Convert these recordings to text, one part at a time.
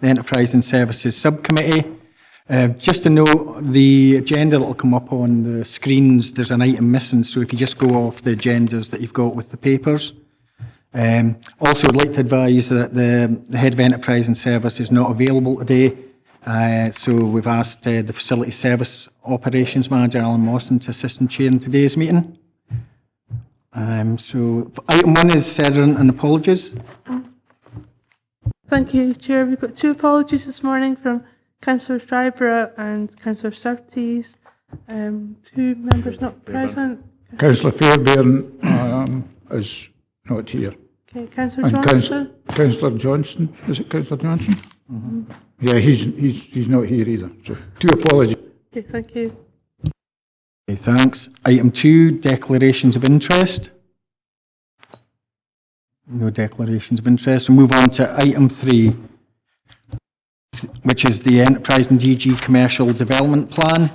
the Enterprise and Services Subcommittee. Just to note, the agenda that will come up on the screens, there's an item missing, so if you just go off the agendas that you've got with the papers. Also, I'd like to advise that the Head of Enterprise and Service is not available today, so we've asked the Facility Service Operations Manager, Alan Mawson, to assist in chairing today's meeting. So, item 1 is Sederunt and apologies. Thank you, Chair. We've got 2 apologies this morning from Councillor Stryborough and Councillor Surtees. 2 members not present. Councillor Fairbairn is not here. Okay, Councillor Johnson. Councillor Johnson, is it Councillor Johnson? Mm-hmm. Yeah, he's not here either. So 2 apologies. Okay, thank you. Okay, thanks. Item 2, declarations of interest. No declarations of interest. We'll move on to item 3, which is the Enterprise and DG Commercial Development Plan.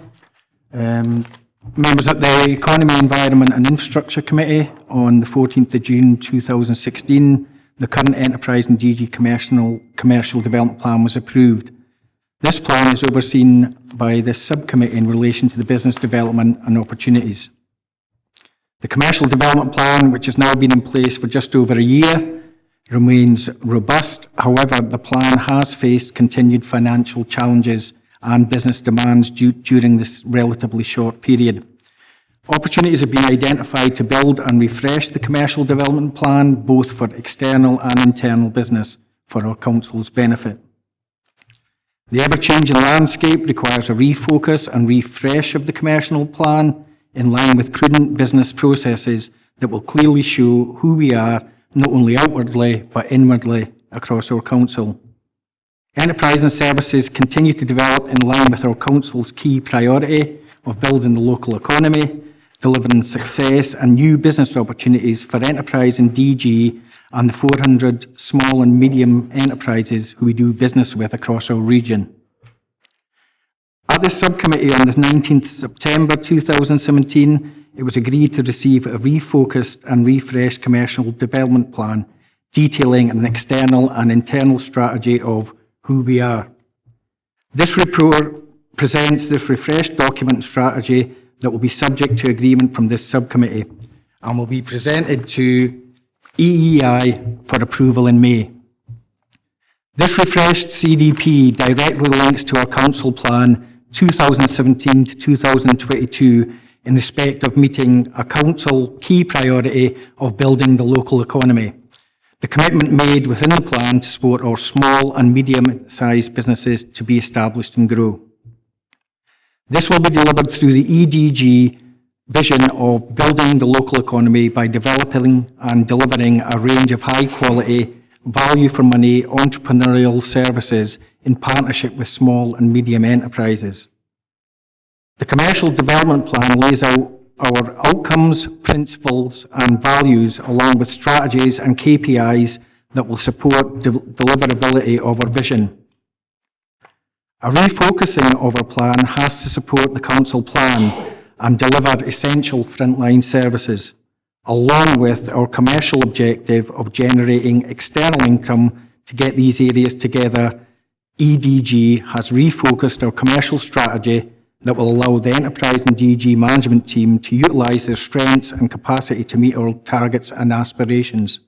Members at the Economy, Environment and Infrastructure Committee on the 14th of June 2016, the current Enterprise and DG Commercial Development Plan was approved. This plan is overseen by this subcommittee in relation to the business development and opportunities. The Commercial Development Plan, which has now been in place for just over a year, remains robust. However, the plan has faced continued financial challenges and business demands during this relatively short period. Opportunities have been identified to build and refresh the Commercial Development Plan, both for external and internal business, for our Council's benefit. The ever-changing landscape requires a refocus and refresh of the Commercial Plan in line with prudent business processes that will clearly show who we are, not only outwardly, but inwardly across our Council. Enterprise and Services continue to develop in line with our Council's key priority of building the local economy, delivering success and new business opportunities for Enterprise and DG and the 400 small and medium enterprises who we do business with across our region. At this subcommittee on the 19th September 2017, it was agreed to receive a refocused and refreshed commercial development plan detailing an external and internal strategy of who we are. This report presents this refreshed document and strategy that will be subject to agreement from this subcommittee and will be presented to EEI for approval in May. This refreshed CDP directly links to our Council Plan 2017 to 2022 in respect of meeting a Council key priority of building the local economy. The commitment made within the plan to support our small and medium-sized businesses to be established and grow. This will be delivered through the EDG vision of building the local economy by developing and delivering a range of high-quality, value-for-money entrepreneurial services in partnership with small and medium enterprises. The Commercial Development Plan lays out our outcomes, principles and values along with strategies and KPIs that will support deliverability of our vision. A refocusing of our plan has to support the Council Plan and deliver essential frontline services, along with our commercial objective of generating external income to get these areas together. EDG has refocused our commercial strategy that will allow the Enterprise and DG management team to utilise their strengths and capacity to meet our targets and aspirations.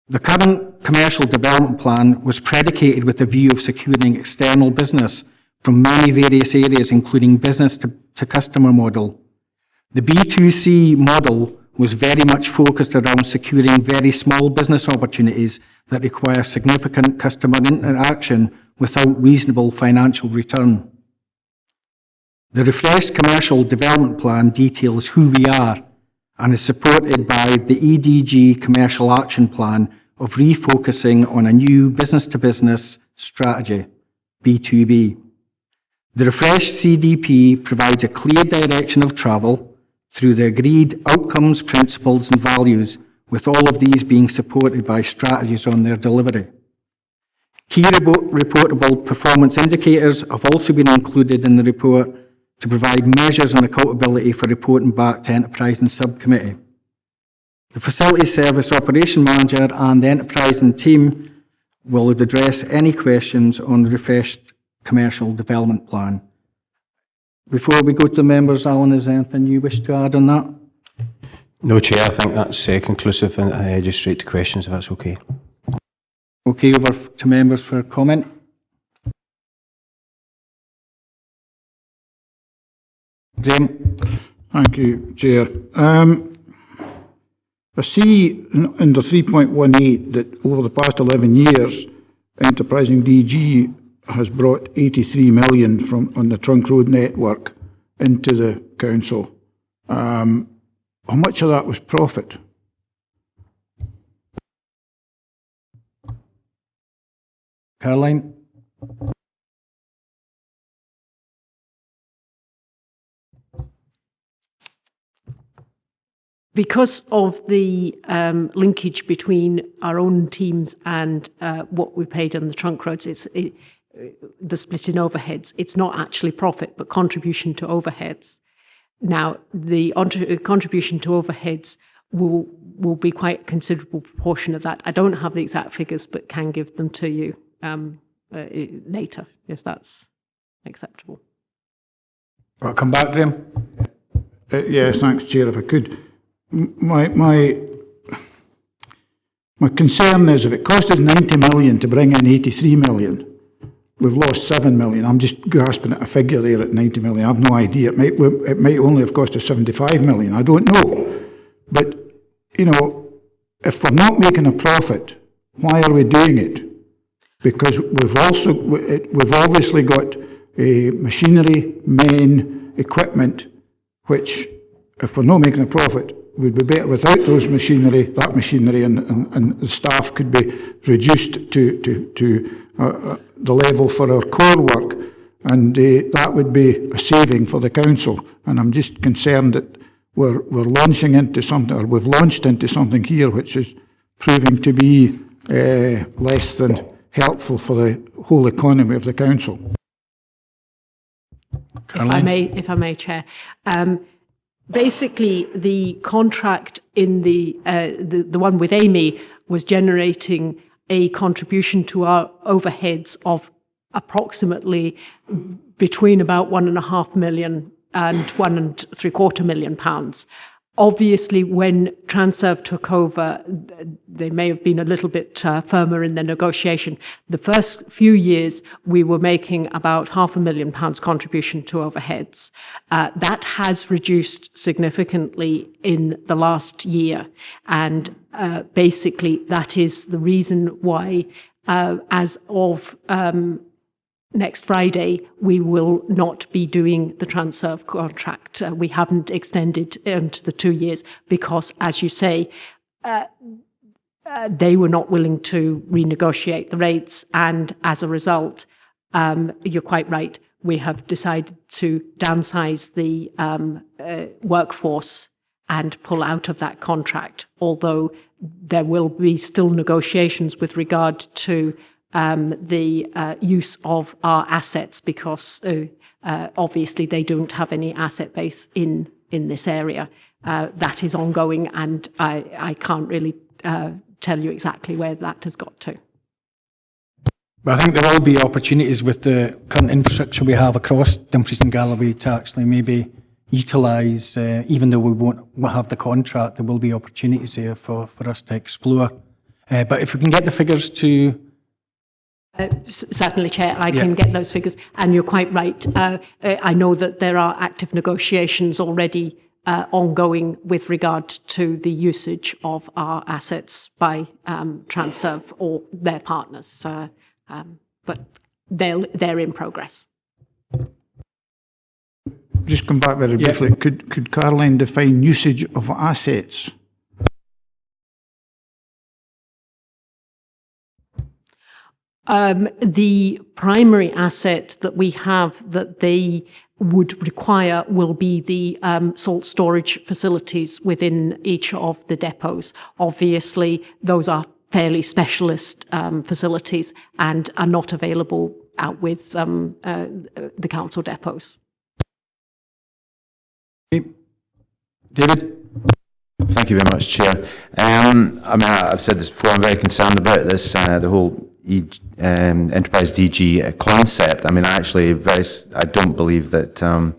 The current Commercial Development Plan was predicated with the view of securing external business from many various areas, including business to customer model. The B2C model was very much focused around securing very small business opportunities that require significant customer interaction without reasonable financial return. The refreshed Commercial Development Plan details who we are and is supported by the EDG Commercial Action Plan of refocusing on a new business-to-business strategy, B2B. The refreshed CDP provides a clear direction of travel through the agreed outcomes, principles and values, with all of these being supported by strategies on their delivery. Key reportable performance indicators have also been included in the report to provide measures and accountability for reporting back to Enterprise and Subcommittee. The Facility Service Operation Manager and the Enterprise and team will address any questions on the refreshed commercial development plan. Before we go to the members, Alan, is there anything you wish to add on that? No, Chair, I think that's conclusive, and just straight to questions if that's okay. Okay, over to members for comment. Graham? Thank you, Chair. I see under 3.18 that over the past 11 years, enterprising DG has brought 83 million from on the trunk road network into the council. How much of that was profit? Caroline? Because of the linkage between our own teams and what we paid on the trunk roads, the split in overheads, it's not actually profit, but contribution to overheads. Now, the contribution to overheads will be quite a considerable proportion of that. I don't have the exact figures, but can give them to you later, if that's acceptable. I'll come back, Graham. Yeah, thanks, Chair, if I could. My concern is if it cost us 90 million to bring in 83 million, we've lost 7 million. I'm just grasping at a figure there at 90 million. I have no idea. It might only have cost us 75 million. I don't know. But, you know, if we're not making a profit, why are we doing it? Because we've obviously got machinery, men, equipment, which, if we're not making a profit, would be better without that machinery, and the staff could be reduced to the level for our core work, and that would be a saving for the council. And I'm just concerned that we're launching into something, or we've launched into something here which is proving to be less than helpful for the whole economy of the council. If I may, Chair. Basically, the contract in the one with Amy was generating a contribution to our overheads of approximately between about £1.5 million and £1.75 million. Obviously, when Transurf took over, they may have been a little bit firmer in their negotiation. The first few years, we were making about £500,000 contribution to overheads. That has reduced significantly in the last year. And basically, that is the reason why, as of next Friday, we will not be doing the Transurf contract. We haven't extended into the 2 years because, as you say, they were not willing to renegotiate the rates. And as a result, you're quite right, we have decided to downsize the workforce and pull out of that contract, although there will be still negotiations with regard to the use of our assets, because obviously they don't have any asset base in this area. That is ongoing, and I can't really tell you exactly where that has got to. But I think there will be opportunities with the current infrastructure we have across Dumfries and Galloway to actually maybe utilise, even though we won't have the contract, there will be opportunities there for us to explore. But if we can get the figures to... Certainly, Chair, I can get those figures. And you're quite right. I know that there are active negotiations already ongoing with regard to the usage of our assets by Transurf or their partners. But they're in progress. Just come back very briefly. Could Caroline define usage of assets? The primary asset that we have that they would require will be the salt storage facilities within each of the depots. Obviously, those are fairly specialist facilities and are not available out with the council depots. David? Thank you very much, Chair. I mean, I've said this before, I'm very concerned about this, the whole enterprise DG concept, I mean, I don't believe that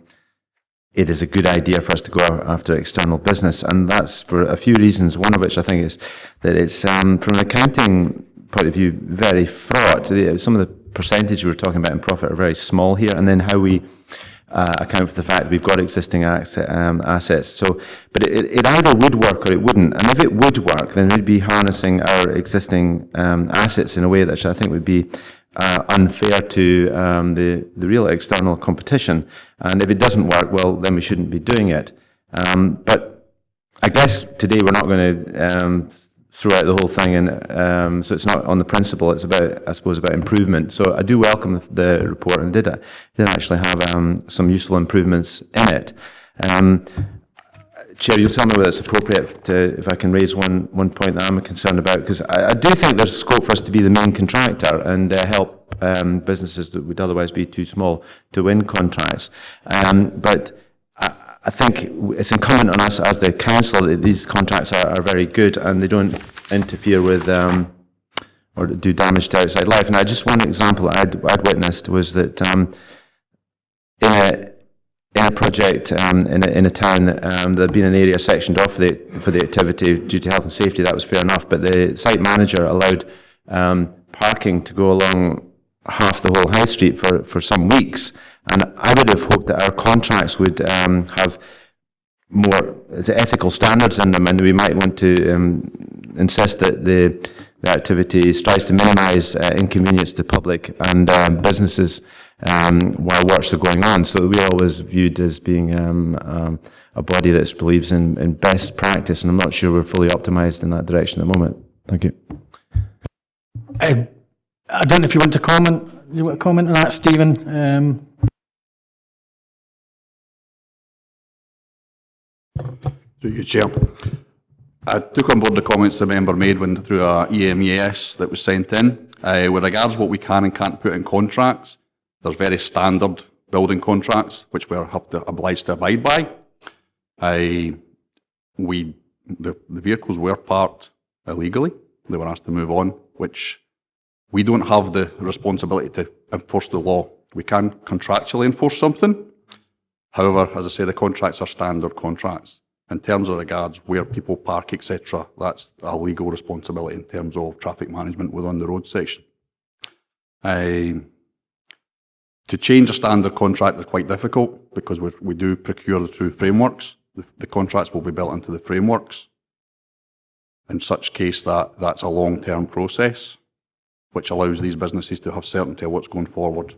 it is a good idea for us to go after external business, and that's for a few reasons. One of which I think is that it's, from an accounting point of view, very fraught. Some of the percentages we were talking about in profit are very small here, and then how we account for the fact that we've got existing assets. So, but it either would work or it wouldn't. And if it would work, then we'd be harnessing our existing assets in a way that I think would be unfair to the real external competition. And if it doesn't work, well, then we shouldn't be doing it. But I guess today we're not going to throw out the whole thing, and so it's not on the principle. It's about, I suppose, about improvement. So I do welcome the report, and did actually have some useful improvements in it. Chair, you'll tell me whether it's appropriate if I can raise one point that I'm concerned about, because I do think there's scope for us to be the main contractor and help businesses that would otherwise be too small to win contracts. But I think it's incumbent on us as the council that these contracts are very good and they don't interfere with or do damage to outside life. And just one example I'd witnessed was that in a project in a town, there'd been an area sectioned off for the activity due to health and safety. That was fair enough, but the site manager allowed parking to go along half the whole high street for some weeks. And I would have hoped that our contracts would have more ethical standards in them, and we might want to insist that the activity strives to minimise inconvenience to the public and businesses while works are going on, so that we're always viewed as being a body that believes in best practice, and I'm not sure we're fully optimised in that direction at the moment. Thank you. I don't know if you want to comment. You want to comment on that, Stephen? Through you, Chair. I took on board the comments the member made through our EMES that was sent in. With regards to what we can and can't put in contracts, there's very standard building contracts which we're obliged to abide by. The vehicles were parked illegally. They were asked to move on, which we don't have the responsibility to enforce the law. We can contractually enforce something. However, as I say, the contracts are standard contracts. In terms of regards where people park, etc., that's a legal responsibility in terms of traffic management within the road section. To change a standard contract is quite difficult because we do procure through frameworks. The contracts will be built into the frameworks. In such case, that's a long-term process, which allows these businesses to have certainty of what's going forward.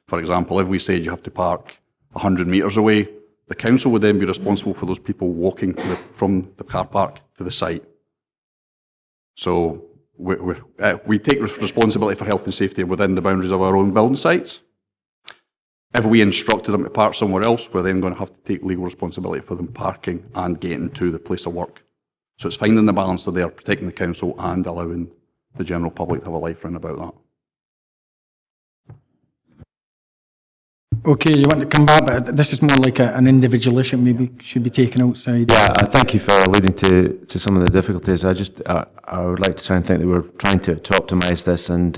For example, if we said you have to park 100 metres away, the council would then be responsible for those people walking from the car park to the site. So we take responsibility for health and safety within the boundaries of our own building sites. If we instructed them to park somewhere else, we're then going to have to take legal responsibility for them parking and getting to the place of work. So it's finding the balance of there, protecting the council and allowing the general public to have a life round about that. Okay, you want to come back, but this is more like an individual issue, maybe should be taken outside. Yeah, thank you for alluding to some of the difficulties. I would like to try and think that we're trying to optimise this and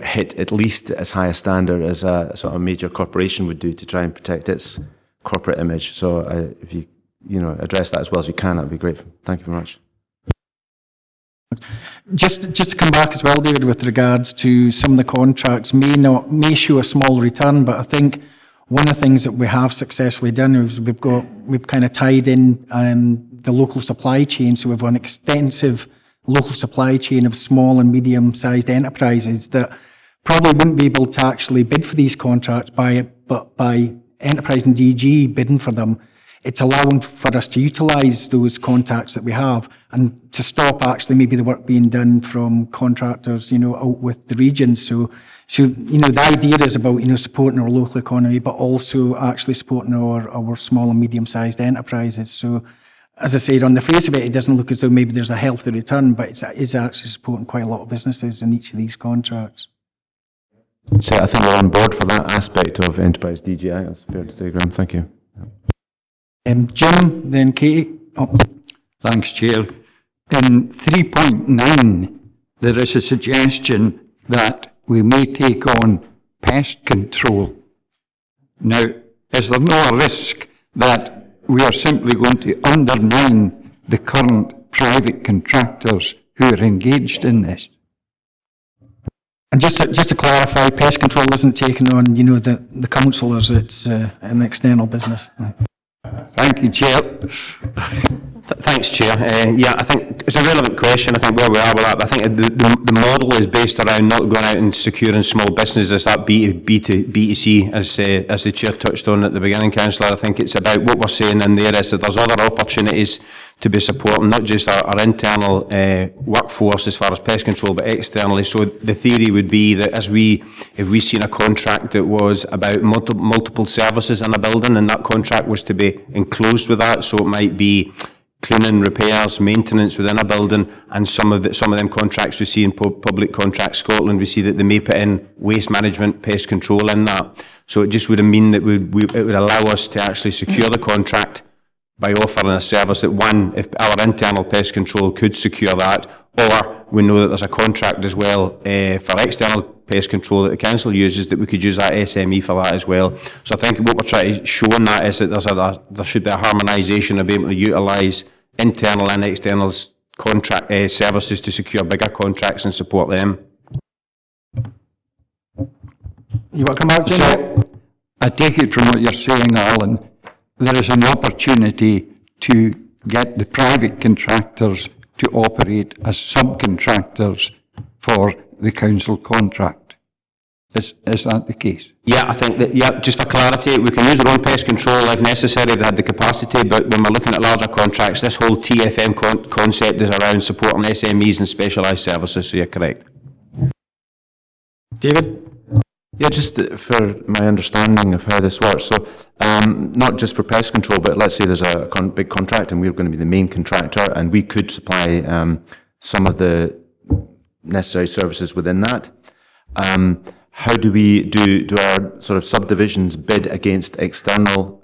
hit at least as high a standard as a sort of major corporation would do to try and protect its corporate image. So if you address that as well as you can, that would be great. Thank you very much. Just to come back as well, David, with regards to some of the contracts may show a small return, but I think one of the things that we have successfully done is we've kind of tied in the local supply chain, so we've an extensive local supply chain of small and medium-sized enterprises that probably wouldn't be able to actually bid for these contracts but by Enterprise and DG bidding for them. It's allowing for us to utilise those contacts that we have and to stop actually maybe the work being done from contractors, out with the regions. So the idea is about, supporting our local economy, but also actually supporting our small and medium-sized enterprises. So, as I said, on the face of it, it doesn't look as though maybe there's a healthy return, but it is actually supporting quite a lot of businesses in each of these contracts. So I think we're on board for that aspect of Enterprise DGI. That's fair to say, Graham. Thank you. Jim, then Katie. Oh. Thanks, Chair. In 3.9, there is a suggestion that we may take on pest control. Now, is there no risk that we are simply going to undermine the current private contractors who are engaged in this? And just to clarify, pest control isn't taking on, the councillors, it's an external business. Thank you, Chair. Thanks, Chair. Yeah, I think it's a relevant question. I think where we are with that, I think the model is based around not going out and securing small businesses, that B2C, as the Chair touched on at the beginning, Councillor. I think it's about what we're saying in there is that there's other opportunities to be supporting, not just our internal workforce as far as pest control, but externally. So the theory would be that if we seen a contract that was about multiple services in a building, and that contract was to be enclosed with that, so it might be cleaning, repairs, maintenance within a building, and some of them contracts we see in Public Contracts Scotland, we see that they may put in waste management, pest control in that. So it just would mean that it would allow us to actually secure the contract by offering a service that, one, if our internal pest control could secure that, or we know that there's a contract as well for external pest control that the council uses, that we could use that SME for that as well. So I think what we're trying to show in that is that there should be a harmonisation of being able to utilise internal and external contract services to secure bigger contracts and support them. You want to come back, Jim? So, I take it from what you're saying, Alan, there is an opportunity to get the private contractors to operate as subcontractors for the council contract. Is that the case? Yeah, I think that, yeah, just for clarity, we can use our own pest control if necessary, if they had the capacity, but when we're looking at larger contracts, this whole TFM concept is around supporting SMEs and specialised services, so you're correct. David? Yeah, just for my understanding of how this works. So, not just for pest control, but let's say there's a big contract and we're going to be the main contractor, and we could supply some of the necessary services within that. How do we do our sort of subdivisions bid against external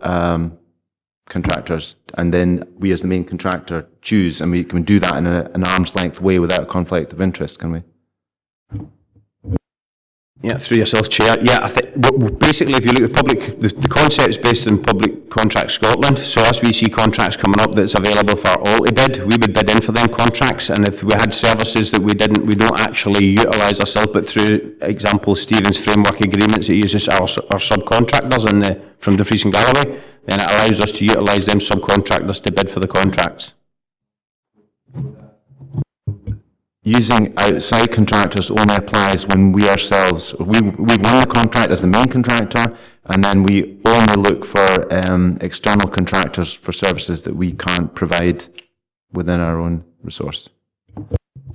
contractors, and then we as the main contractor choose, and we can do that in an arm's length way without a conflict of interest, can we? Yeah, through yourself, Chair. Yeah, I think basically, if you look at the concept is based in Public Contracts Scotland. So as we see contracts coming up that's available for all to bid, we would bid in for them contracts. And if we had services that we don't actually utilise ourselves, but through example Stephen's framework agreements, it uses our subcontractors from Dumfries and Galloway, then it allows us to utilise them subcontractors to bid for the contracts. Using outside contractors only applies when we've won the contract as the main contractor, and then we only look for external contractors for services that we can't provide within our own resource.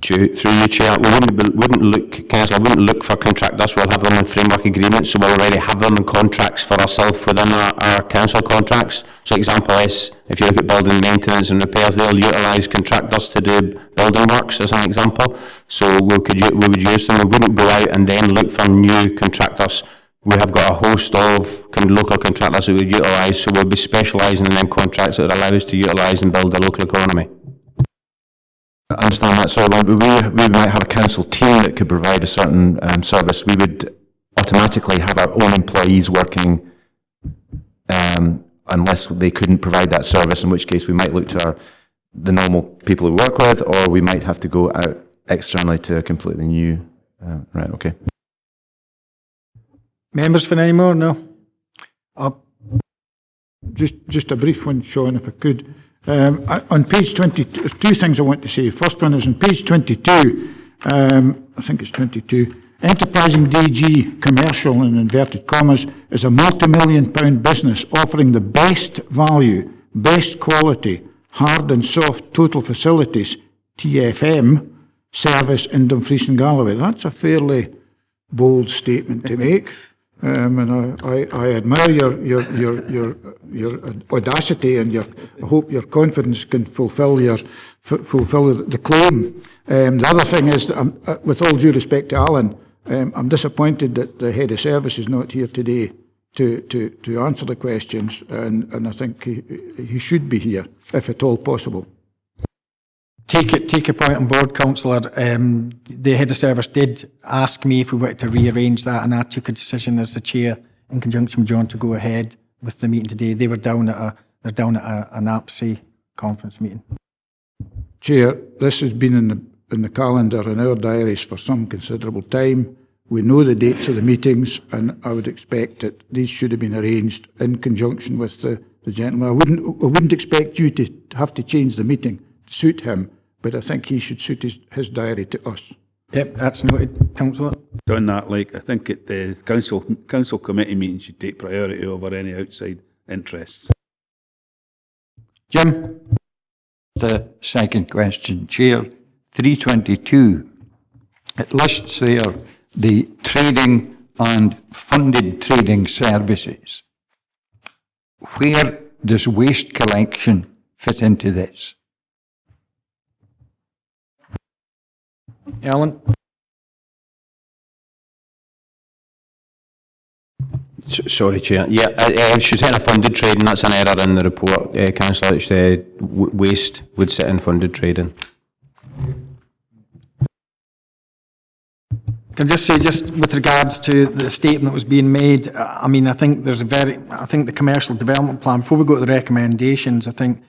Through you, Chair, we wouldn't look for contractors. We'll have them in framework agreements, so we'll already have them in contracts for ourselves within our council contracts. So example is, if you look at building maintenance and repairs, they'll utilise contractors to do building works as an example. So we would use them. We wouldn't go out and then look for new contractors. We have got a host of local contractors that we utilise, so we'll be specialising in them contracts that would allow us to utilise and build the local economy. I understand that. So we might have a council team that could provide a certain service. We would automatically have our own employees working unless they couldn't provide that service, in which case we might look to the normal people we work with, or we might have to go out externally to a completely new... right, okay. Members for any more? No? Just a brief one, Sean, if I could. On page 22, there's two things I want to say. First one is on page 22, I think it's 22, enterprising DG commercial in inverted commas is a multi-million-pound business offering the best value, best quality, hard and soft total facilities, TFM, service in Dumfries and Galloway. That's a fairly bold statement to make. And I admire your audacity, and I hope your confidence can fulfil the claim. The other thing is that with all due respect to Alan, I'm disappointed that the head of service is not here today to answer the questions, and I think he should be here if at all possible. take a point on board, councillor. The head of service did ask me if we wanted to rearrange that, and I took a decision as the chair in conjunction with John to go ahead with the meeting today. They were down at an APSI conference meeting. Chair, this has been in the calendar in our diaries for some considerable time. We know the dates of the meetings, and I would expect that these should have been arranged in conjunction with the gentleman. I wouldn't expect you to have to change the meeting to suit him, but I think he should suit his diary to us. Yep, that's noted, councillor. On that, I think the council committee meeting should take priority over any outside interests. Jim? The second question, Chair. 322, it lists there the trading and funded trading services. Where does waste collection fit into this? Alan? Sorry, Chair. Yeah, she's saying a funded trading. That's an error in the report, councillor. Waste would sit in funded trading. Can I just say, just with regards to the statement that was being made, I mean, I think the commercial development plan, before we go to the recommendations, I think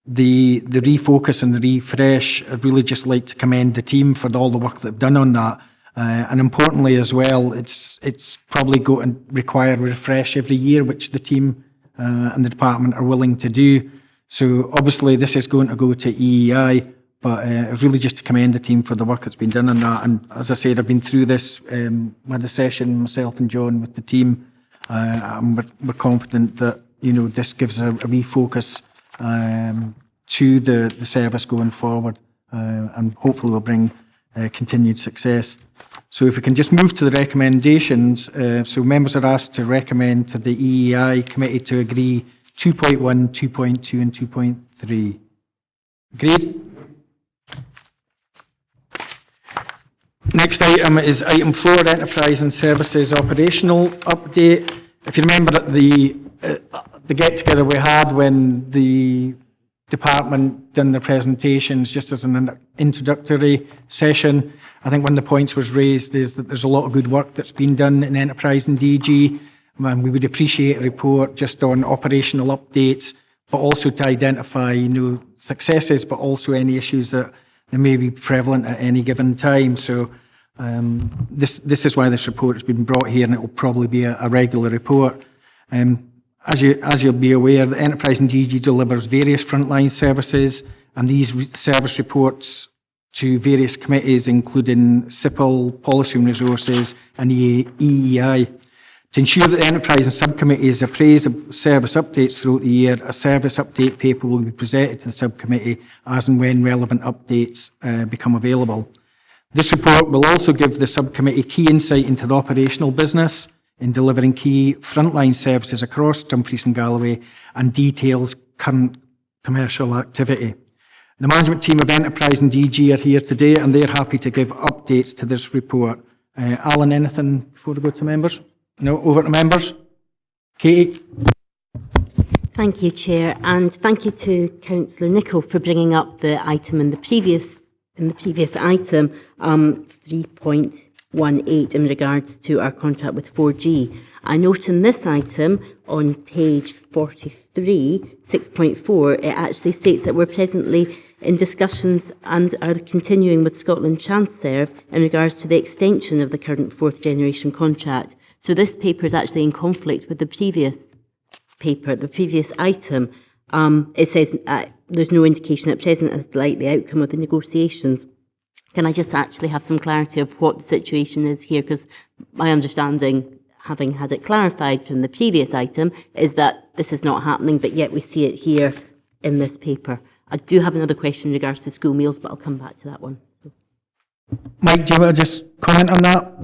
the refocus and the refresh, I'd really just like to commend the team for all the work they've done on that. And importantly as well, it's probably going to require a refresh every year, which the team and the department are willing to do. So obviously this is going to go to EEI, but it's really just to commend the team for the work that's been done on that. And as I said, I've been through this, had a session, myself and John, with the team. And we're confident that, this gives a refocus to the service going forward, and hopefully will bring continued success. So if we can just move to the recommendations. So members are asked to recommend to the EEI committee to agree 2.1, 2.2 and 2.3. Agreed? Next item is item 4, Enterprise and Services Operational Update. If you remember at the get-together we had when the department done the presentations, just as an introductory session, I think one of the points was raised is that there's a lot of good work that's been done in Enterprise and DG, and we would appreciate a report just on operational updates, but also to identify, successes, but also any issues that may be prevalent at any given time. So this is why this report has been brought here, and it will probably be a regular report. As you'll be aware, the Enterprise and DG delivers various frontline services, and these service reports to various committees, including CIPL, Policy and Resources, and EEI. To ensure that the Enterprise and subcommittees appraise of service updates throughout the year, a service update paper will be presented to the subcommittee as and when relevant updates become available. This report will also give the subcommittee key insight into the operational business in delivering key frontline services across Dumfries and Galloway, and details current commercial activity. The management team of Enterprise and DG are here today, and they're happy to give updates to this report. Alan, anything before we go to members? No, over to members. Katie. Thank you, Chair, and thank you to Councillor Nicholl for bringing up the item in the previous item, 3.18, in regards to our contract with 4G. I note in this item on page 43, 6.4, it actually states that we're presently in discussions and are continuing with Scotland Transerve in regards to the extension of the current 4th generation contract. So this paper is actually in conflict with the previous paper, the previous item. It says there's no indication at present as to the outcome of the negotiations. Can I just actually have some clarity of what the situation is here? Because my understanding, having had it clarified from the previous item, is that this is not happening, but yet we see it here in this paper. I do have another question in regards to school meals, but I'll come back to that one. Mike, do you want to just comment on that?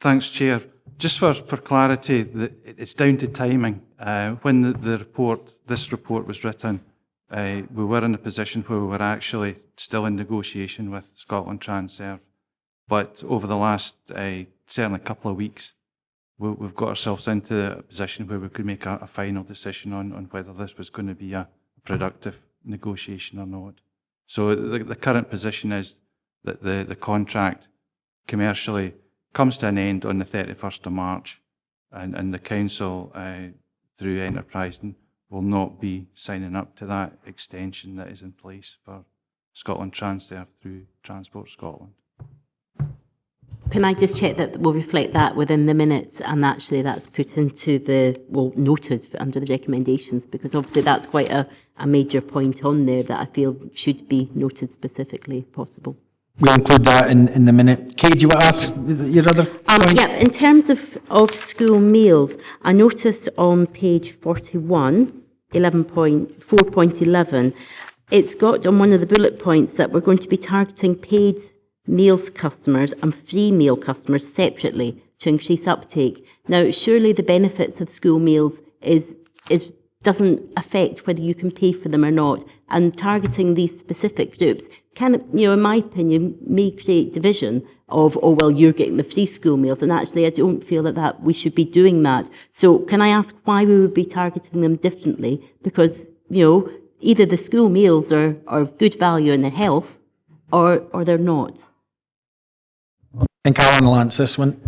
Thanks, Chair. Just for clarity, it's down to timing. When this report was written, we were in a position where we were actually still in negotiation with Scotland Transerve. But over the last certainly couple of weeks, we've got ourselves into a position where we could make a final decision on whether this was going to be a productive negotiation or not. So the current position is that the contract commercially comes to an end on the 31st of March, and the council, through Enterprising, will not be signing up to that extension that is in place for Scotland Transfer through Transport Scotland. Can I just check that we'll reflect that within the minutes, and actually that's put into the, well, noted under the recommendations, because obviously that's quite a major point on there that I feel should be noted specifically if possible. We'll include that in the minute. Kay, do you want to ask your other point? Yeah, in terms of school meals, I noticed on page 41, 4.11, it's got on one of the bullet points that we're going to be targeting paid meals customers and free meal customers separately to increase uptake. Now, surely the benefits of school meals doesn't affect whether you can pay for them or not, and targeting these specific groups can, in my opinion, may create division of, oh, well, you're getting the free school meals, and actually I don't feel that we should be doing that. So can I ask why we would be targeting them differently? Because, either the school meals are of good value in their health, or they're not. I think Alan will answer this one.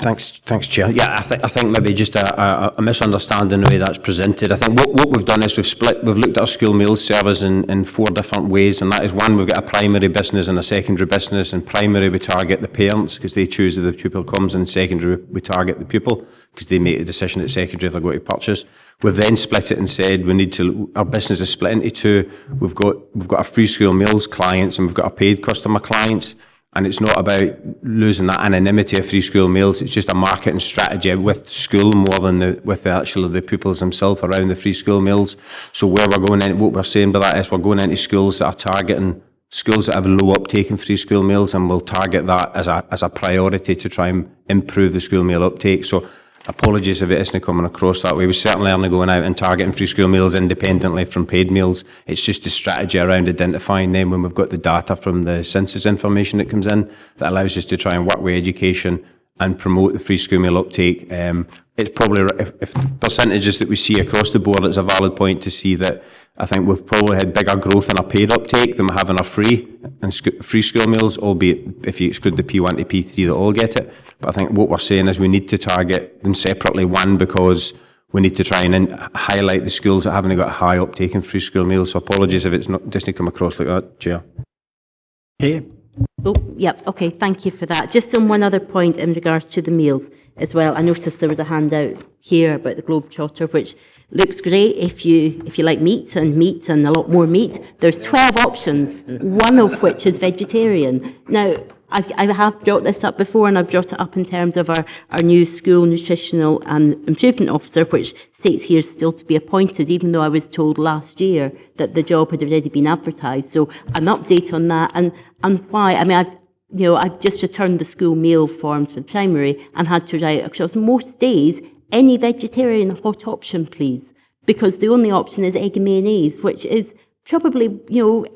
Thanks, Chair. Yeah, I think maybe just a misunderstanding the way that's presented. I think what we've done is we've looked at our school meals service in 4 different ways, and that is, one, we've got a primary business and a secondary business. In primary, we target the parents because they choose that the pupil comes, and secondary, we target the pupil because they make the decision at secondary if they're going to purchase. We've then split it and said our business is split into 2. We've got our free school meals clients and we've got our paid customer clients. And it's not about losing that anonymity of free school meals. It's just a marketing strategy with school more than with the pupils themselves around the free school meals. So where we're going in, what we're saying by that is we're going into schools that are targeting schools that have low uptake in free school meals, and we'll target that as a priority to try and improve the school meal uptake. So apologies if it isn't coming across that way. We certainly aren't going out and targeting free school meals independently from paid meals. It's just a strategy around identifying them when we've got the data from the census information that comes in that allows us to try and work with education and promote the free school meal uptake. It's probably, if percentages that we see across the board, it's a valid point to see that I think we've probably had bigger growth in our paid uptake than we have in our free school meals, albeit if you exclude the P1 to P3 that all get it. But I think what we're saying is we need to target them separately, one, because we need to try and highlight the schools that haven't got high uptake in free school meals. So apologies if it doesn't come across like that, Chair. Okay. Oh, yep, okay, thank you for that. Just on one other point in regards to the meals as well, I noticed there was a handout here about the Globetrotter, which looks great if you like meat and a lot more meat. There's 12 options, one of which is vegetarian. Now, I have brought this up before, and I've brought it up in terms of our new school nutritional and improvement officer, which states here is still to be appointed, even though I was told last year that the job had already been advertised. So an update on that and why. I mean, I've just returned the school meal forms for the primary and had to write across most days, any vegetarian hot option, please, because the only option is egg and mayonnaise, which is probably,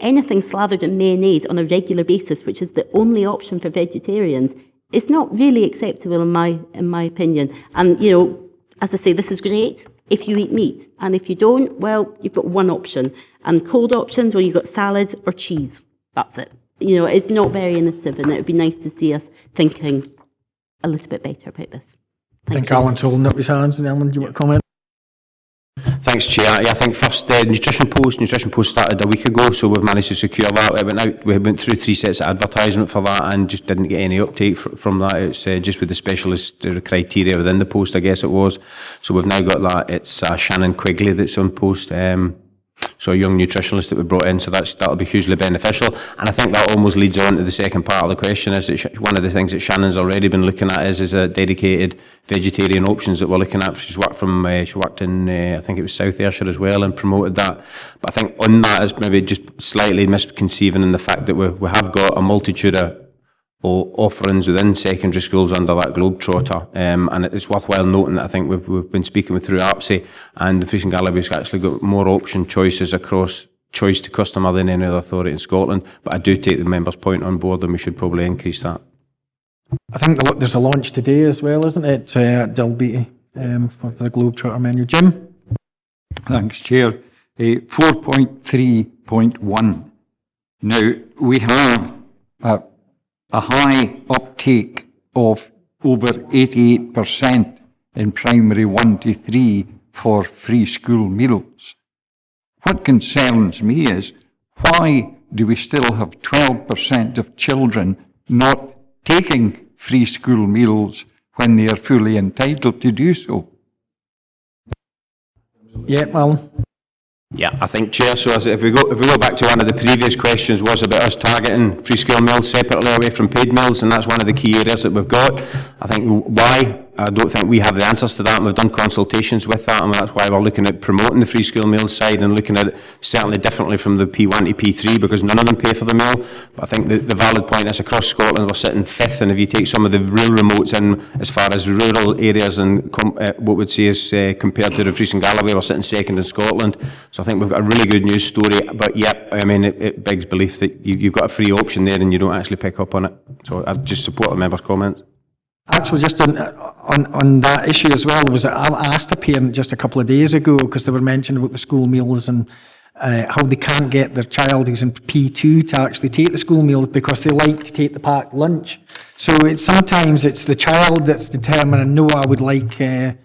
anything slathered in mayonnaise on a regular basis, which is the only option for vegetarians, is not really acceptable in my opinion. And, as I say, this is great if you eat meat. And if you don't, well, you've got one option. And cold options, well, you've got salad or cheese. That's it. It's not very innovative, and it would be nice to see us thinking a little bit better about this. I think Alan's holding up his hands. And Alan, do you want to comment? Thanks, Chair. Yeah, I think first, Nutrition Post started a week ago, so we've managed to secure that. It went out, we went through 3 sets of advertisement for that and just didn't get any uptake from that. It's just with the specialist criteria within the post, I guess it was. So we've now got that. It's Shannon Quigley that's on post. So a young nutritionist that we brought in, so that'll be hugely beneficial. And I think that almost leads on to the second part of the question, is that one of the things that Shannon's already been looking at is a dedicated vegetarian options that we're looking at. She worked in, I think it was South Ayrshire as well, and promoted that. But I think on that is maybe just slightly misconceiving in the fact that we have got a multitude of offerings within secondary schools under that Globetrotter, and it's worthwhile noting that I think we've been speaking with through APSI, and Dumfries and Galloway's actually got more option choices across choice to customer than any other authority in Scotland. But I do take the member's point on board, and we should probably increase that. I think there's a launch today as well, isn't it, at Dalbeattie, for the Globetrotter menu. Jim? Thanks, Chair. 4.3.1. Now, we have a high uptake of over 88% in primary 1 to 3 for free school meals. What concerns me is, why do we still have 12% of children not taking free school meals when they are fully entitled to do so? Yeah, Alan? Yeah, I think, Chair, so if we go back to one of the previous questions, was about us targeting free school meals separately away from paid meals, and that's one of the key areas that we've got. I think why, I don't think we have the answers to that, and we've done consultations with that, and that's why we're looking at promoting the free school meals side and looking at it certainly differently from the P1 to P3, because none of them pay for the meal. But I think the valid point is across Scotland we're sitting 5th, and if you take some of the real remotes in as far as rural areas and what we'd say is compared to Dumfries and Galloway, we're sitting 2nd in Scotland. So I think we've got a really good news story, but yeah, I mean, it begs belief that you've got a free option there and you don't actually pick up on it. So I just support the member's comments. Actually, just on that issue as well, I asked a parent just a couple of days ago, because they were mentioning about the school meals and how they can't get their child who's in P2 to actually take the school meal because they like to take the packed lunch. So sometimes it's the child that's determining, no, I would like my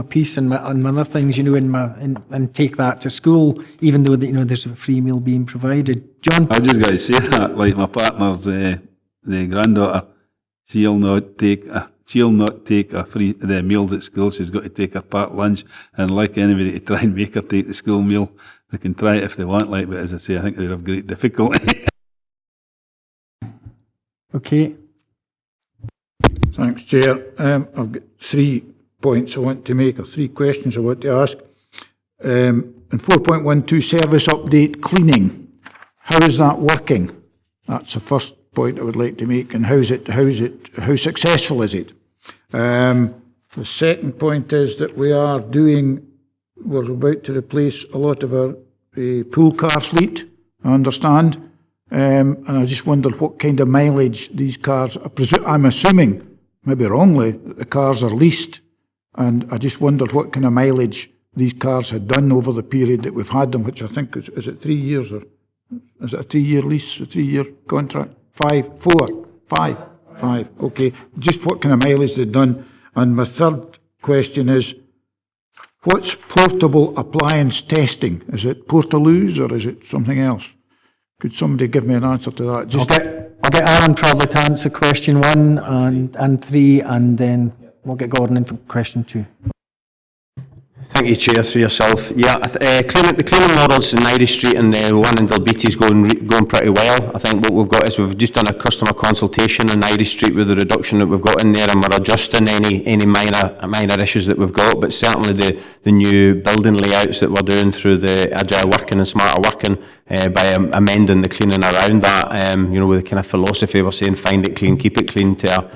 piece and my other things, and take that to school, even though there's a free meal being provided. John? I just got to say that, like my partner's the granddaughter, she'll not take the meals at school. She's got to take her packed lunch, and like anybody to try and make her take the school meal, they can try it if they want, but as I say, I think they have great difficulty. Okay. Thanks, Chair. I've got 3 points I want to make, or 3 questions I want to ask. In 4.12, service update cleaning. How is that working? That's the first point I would like to make. And how successful is it? The second point is that we're about to replace a lot of our pool car fleet, I understand. And I just wondered what kind of mileage these cars, I'm assuming, maybe wrongly, that the cars are leased. And I just wondered what kind of mileage these cars had done over the period that we've had them, which I think is it 3 years, or is it a 3-year lease, a 3-year contract? 5, 4, 5, 5. Okay, just what kind of mileage they've done. And my third question is, what's portable appliance testing? Is it Portaloos or is it something else? Could somebody give me an answer to that? I'll get Alan probably to answer question 1 and 3, and then we'll get Gordon in for question 2. Thank you, Chair, through yourself. Yeah, the cleaning models in Irish Street and the one in Dalbeattie is going pretty well. I think what we've got is we've just done a customer consultation in Irish Street with the reduction that we've got in there, and we're adjusting any minor issues that we've got. But certainly the new building layouts that we're doing through the agile working and smarter working by amending the cleaning around that, with the kind of philosophy we're saying, find it clean, keep it clean to our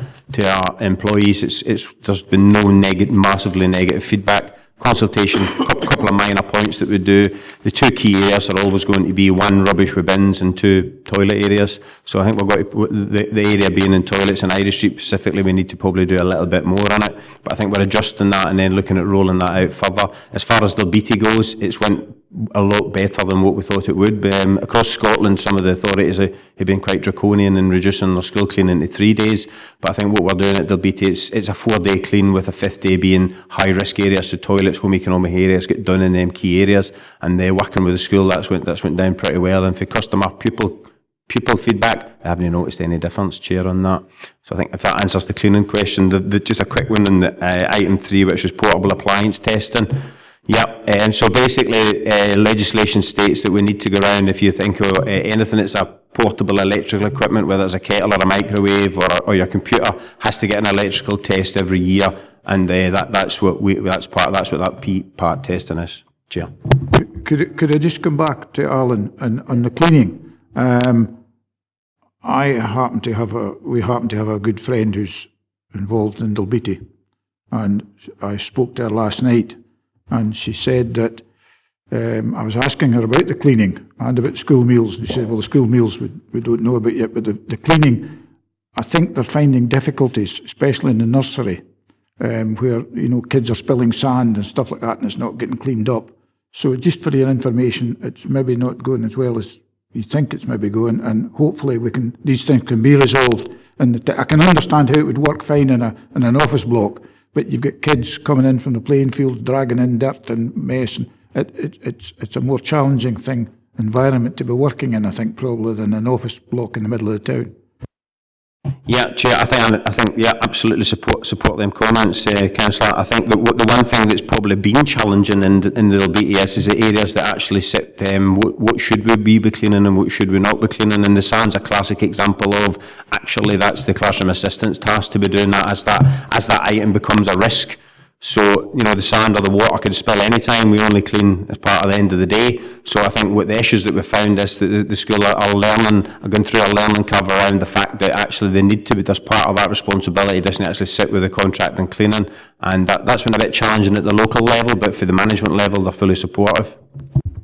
employees. There's been no massively negative feedback. Consultation, couple of minor points that we do. The 2 key areas are always going to be 1, rubbish with bins, and 2, toilet areas. So I think we've got the area being in toilets in Irish Street specifically, we need to probably do a little bit more on it. But I think we're adjusting that and then looking at rolling that out further. As far as Dalbeattie goes, it's went a lot better than what we thought it would. Across Scotland, some of the authorities have been quite draconian in reducing their school cleaning to 3 days. But I think what we're doing at Dalbeattie, it's a 4-day clean with a 5th day being high-risk areas, so toilets, home economic areas get done in them key areas. And working with the school, that's went down pretty well. And for customer pupil feedback, I haven't noticed any difference, Chair, on that. So I think if that answers the cleaning question, just a quick one on the item 3, which is portable appliance testing. Yeah, and so basically legislation states that we need to go around, if you think of anything that's a portable electrical equipment, whether it's a kettle or a microwave or your computer, has to get an electrical test every year, and that's what that part testing is, Chair. Could I just come back to Alan on the cleaning? We happen to have a good friend who's involved in Dalbeattie, and I spoke to her last night. And she said that I was asking her about the cleaning and about school meals. And she said, well, the school meals we don't know about yet, but the cleaning, I think they're finding difficulties, especially in the nursery, where, kids are spilling sand and stuff like that, and it's not getting cleaned up. So just for your information, it's maybe not going as well as you think it's maybe going, and hopefully these things can be resolved. And I can understand how it would work fine in an office block, but you've got kids coming in from the playing fields, dragging in dirt and mess, and it's a more challenging environment to be working in, I think, probably than an office block in the middle of the town. Yeah, Chair, I think, yeah, absolutely support them comments, Councillor. I think that the one thing that's probably been challenging in the LBTS is the areas that actually sit, what should we be cleaning and what should we not be cleaning, and the sand's a classic example of, actually, that's the classroom assistant's task to be doing that as that item becomes a risk. So, the sand or the water could spill any time. We only clean as part of the end of the day. So I think what the issues that we found is that the school are going through a learning curve around the fact that actually they need to be, as part of that responsibility, doesn't actually sit with the contract and cleaning. And that's been a bit challenging at the local level, but for the management level, they're fully supportive.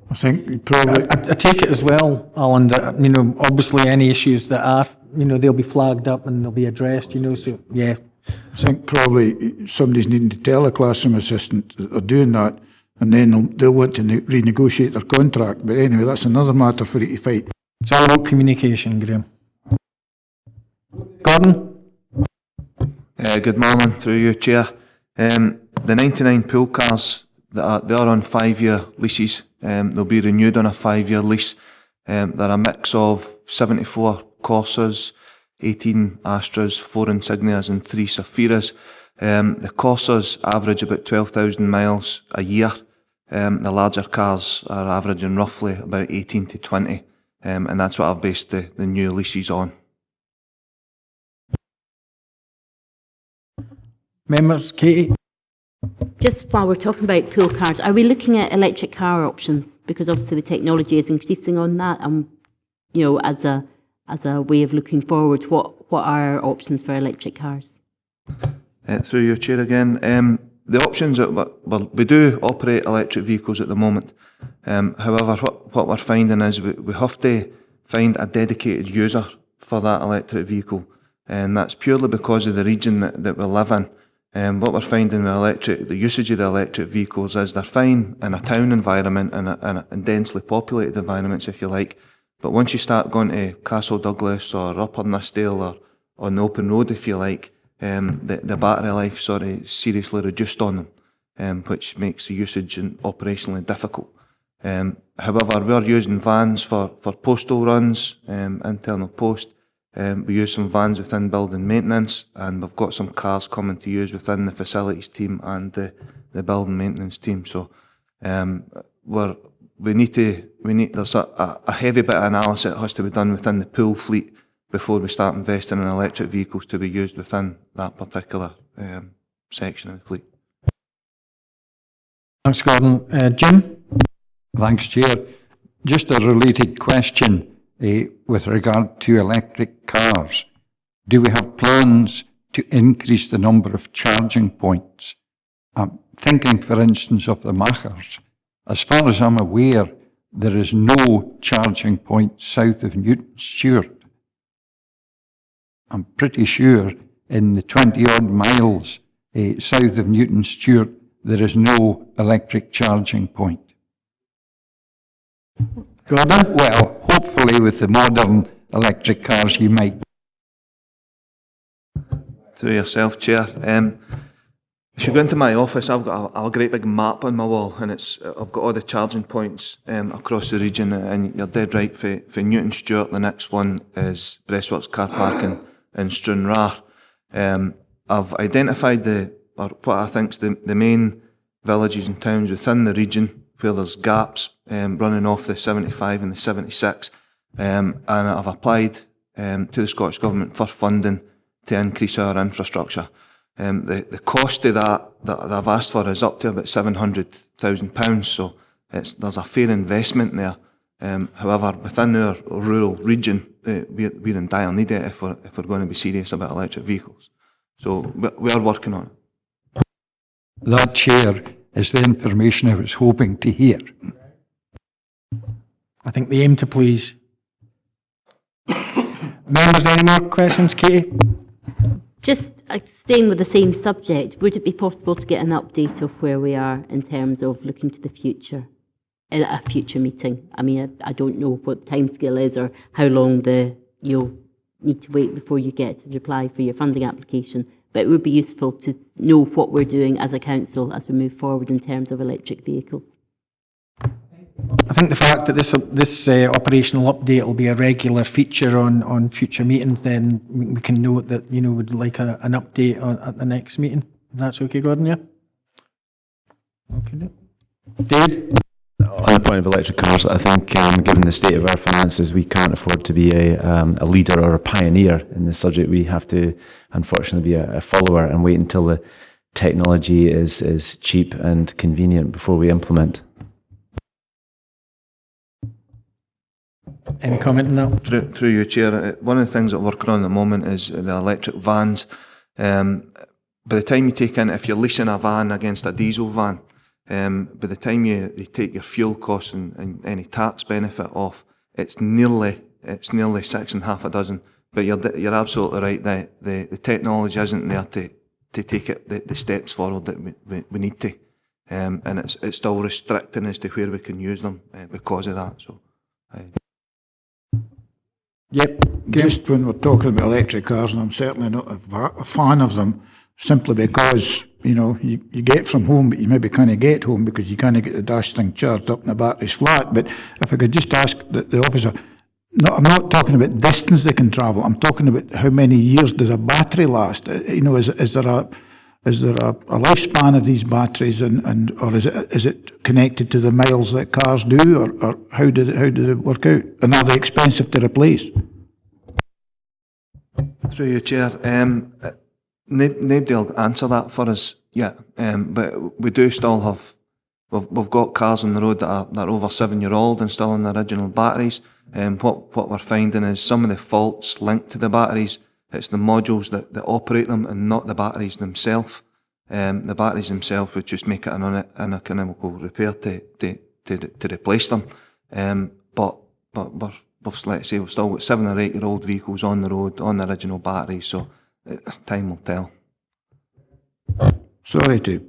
I think probably... I take it as well, Alan, that, obviously any issues that are, they'll be flagged up and they'll be addressed, so, yeah. I think probably somebody's needing to tell a classroom assistant that they're doing that, and then they'll want to renegotiate their contract. But anyway, that's another matter for you to fight. It's all about communication, Graham. Gordon? Good morning, through you, Chair. The 99 pool cars, they are on 5-year leases. They'll be renewed on a 5-year lease. They're a mix of 74 Corsas, 18 Astras, 4 Insignias and 3 Saphiras. The Corsas average about 12,000 miles a year. The larger cars are averaging roughly about 18 to 20, and that's what I've based the new leases on. Members, Katie? Just while we're talking about pool cars, are we looking at electric car options? Because obviously the technology is increasing on that, and as a way of looking forward, what are our options for electric cars? Through your chair again, the options that we do operate electric vehicles at the moment. However, what we're finding is we have to find a dedicated user for that electric vehicle, and that's purely because of the region that we live in. What we're finding with the usage of the electric vehicles is they're fine in a town environment and densely populated environments, if you like. But once you start going to Castle Douglas or Upper Nithsdale or on the open road, if you like, the battery life seriously reduced on them, which makes the usage operationally difficult. However, we're using vans for postal runs, internal post. We use some vans within building maintenance, and we've got some cars coming to use within the facilities team and the building maintenance team. So there's a heavy bit of analysis that has to be done within the pool fleet before we start investing in electric vehicles to be used within that particular section of the fleet. Thanks, Gordon. Jim? Thanks, Chair. Just a related question with regard to electric cars. Do we have plans to increase the number of charging points? I'm thinking, for instance, of the Machers. As far as I'm aware, there is no charging point south of Newton Stewart. I'm pretty sure in the 20-odd miles south of Newton Stewart, there is no electric charging point. Gordon? Well, hopefully with the modern electric cars you might. Through yourself, Chair. If you go into my office, I've got a great big map on my wall, and I've got all the charging points across the region, and you're dead right. For Newton Stewart, the next one is Breastworks Car Parking in Stranraer. I've identified what I think is the main villages and towns within the region where there's gaps running off the 75 and the 76, and I've applied to the Scottish Government for funding to increase our infrastructure. The cost of that I've asked for is up to about £700,000, so there's a fair investment there. However, within our rural region, we're in dire need of it if we're going to be serious about electric vehicles. So we are working on it. That, Chair, is the information I was hoping to hear. I think the aim to please. Members, any more questions, Katie? Just staying with the same subject, would it be possible to get an update of where we are in terms of looking to the future, in a future meeting? I mean, I don't know what the timescale is or how long you'll need to wait before you get to reply for your funding application, but it would be useful to know what we're doing as a council as we move forward in terms of electric vehicles. I think the fact that this operational update will be a regular feature on future meetings, then we can note that, you know, we'd like an update at the next meeting. That's okay, Gordon, yeah? Okay. David? On the point of electric cars, I think given the state of our finances, we can't afford to be a leader or a pioneer in this subject. We have to, unfortunately, be a follower and wait until the technology is cheap and convenient before we implement. Any comment on that? Through you, Chair, one of the things that we're working on at the moment is the electric vans. By the time you take in, if you're leasing a van against a diesel van, by the time you take your fuel costs and any tax benefit off, it's nearly 6.5 dozen. But you're absolutely right. The technology isn't there to take it the steps forward that we need to, and it's still restricting as to where we can use them because of that. So. Yep. Just when we're talking about electric cars, and I'm certainly not a fan of them, simply because, you know, you get from home, but you maybe can't get home because you can't get the dash thing charged up and the battery's flat. But if I could just ask the officer, I'm not talking about distance they can travel, I'm talking about how many years does a battery last? You know, is there a lifespan of these batteries, or is it connected to the miles that cars do, or how did it work out? And are they expensive to replace? Through you, Chair, nobody will answer that for us yet, but we do still have, we've got cars on the road that are over 7-year-old and still on the original batteries. What we're finding is some of the faults linked to the batteries, it's the modules that operate them and not the batteries themselves. The batteries themselves would just make it an uneconomical repair to replace them. But let's say we've still got 7 or 8-year-old vehicles on the road on the original batteries, so time will tell. Sorry to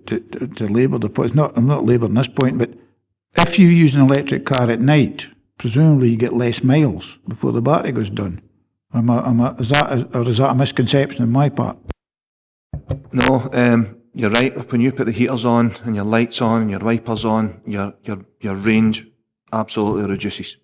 labour the point. I'm not labouring this point, but if you use an electric car at night, presumably you get less miles before the battery goes done. Is that a misconception on my part? No, you're right. When you put the heaters on and your lights on and your wipers on, your range absolutely reduces.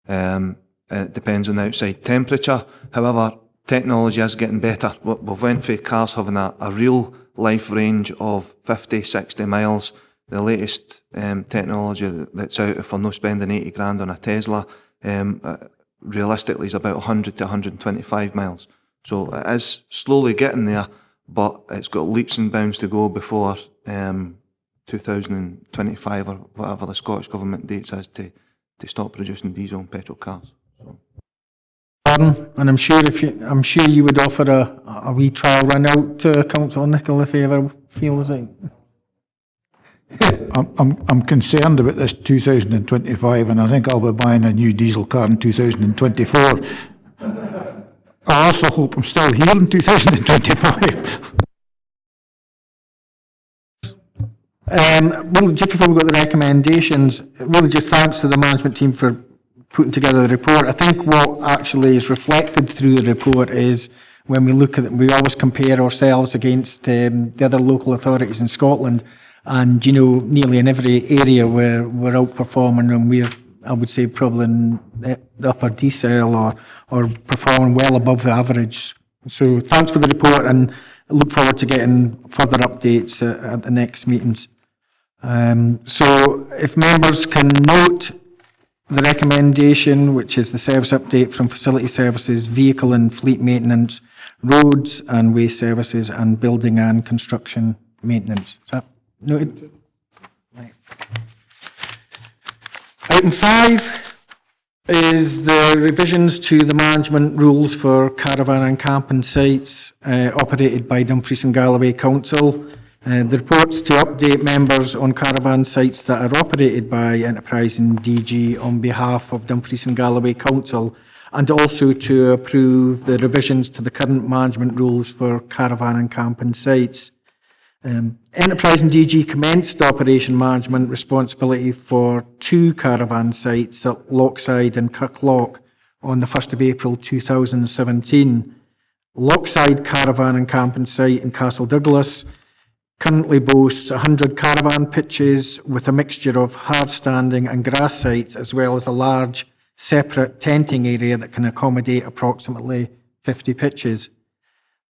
And it depends on the outside temperature. However, technology is getting better. We've went for cars having a real life range of 50, 60 miles. The latest technology that's out, if we're not spending 80 grand on a Tesla, realistically is about 100 to 125 miles. So it is slowly getting there, but it's got leaps and bounds to go before 2025 or whatever the Scottish Government dates is to stop producing diesel and petrol cars. So. And I'm sure you would offer a wee trial run out to Councillor Nicholl if he ever feels like. I'm concerned about this 2025, and I think I'll be buying a new diesel car in 2024. I also hope I'm still here in 2025. Well, just before we go to the recommendations, really just thanks to the management team for putting together the report. I think what actually is reflected through the report is when we look at it, we always compare ourselves against the other local authorities in Scotland, and you know, nearly in every area we're outperforming, and we're, I would say, probably in the upper decile or performing well above the average. So thanks for the report, and I look forward to getting further updates at the next meetings. So if members can note the recommendation, which is the service update from facility services, vehicle and fleet maintenance, roads and waste services, and building and construction maintenance. Is that noted? Right. Item 5 is the revisions to the management rules for caravan and camping sites operated by Dumfries and Galloway Council. The reports to update members on caravan sites that are operated by Enterprise and DG on behalf of Dumfries and Galloway Council and also to approve the revisions to the current management rules for caravan and camping sites. Enterprise and DG commenced operation management responsibility for 2 caravan sites at Lochside and Kirkloch on the 1st of April 2017. Lochside Caravan and Camping Site in Castle Douglas currently boasts 100 caravan pitches with a mixture of hard standing and grass sites, as well as a large separate tenting area that can accommodate approximately 50 pitches.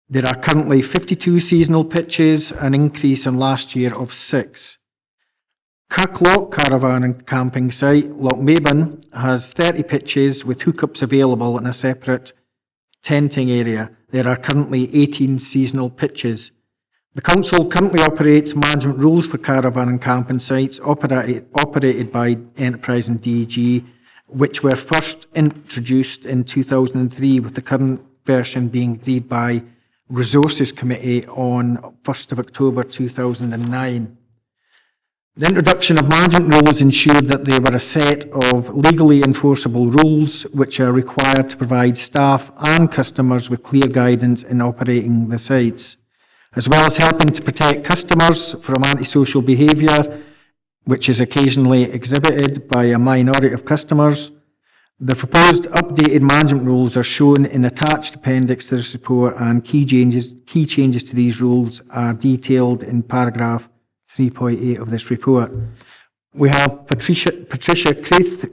There are currently 52 seasonal pitches, an increase on last year of 6. Kirkloch Caravan and Camping Site, Lochmaben, has 30 pitches with hookups available in a separate tenting area. There are currently 18 seasonal pitches. The Council currently operates management rules for caravan and camping sites operated by Enterprise and DG, which were first introduced in 2003, with the current version being agreed by Resources Committee on 1st of October 2009. The introduction of management rules ensured that they were a set of legally enforceable rules which are required to provide staff and customers with clear guidance in operating the sites, as well as helping to protect customers from antisocial behaviour, which is occasionally exhibited by a minority of customers. The proposed updated management rules are shown in attached appendix to this report, and key changes to these rules are detailed in paragraph 3.8 of this report. We have Patricia Creeth,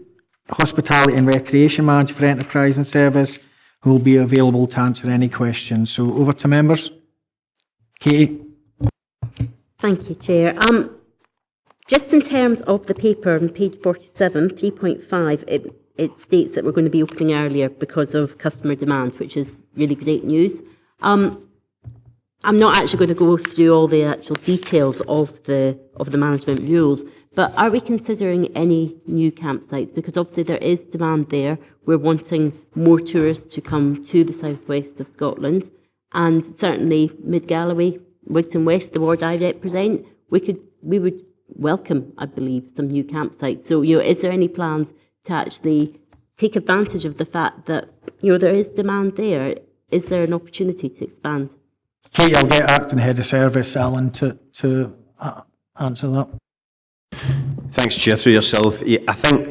Hospitality and Recreation Manager for Enterprise and Service, who will be available to answer any questions. So over to members. Katie. Thank you, Chair. Just in terms of the paper on page 47, 3.5, it states that we're going to be opening earlier because of customer demand, which is really great news. I'm not actually going to go through all the actual details of the management rules, but are we considering any new campsites? Because obviously there is demand there. We're wanting more tourists to come to the southwest of Scotland, and certainly Mid-Galloway, Wigton West, the ward I represent, we would welcome, I believe, some new campsites. So, is there any plans to actually take advantage of the fact that, there is demand there? Is there an opportunity to expand? Katie, I'll get Acting Head of Service, Alan, to answer that. Thanks, Chair, through yourself. Yeah, I think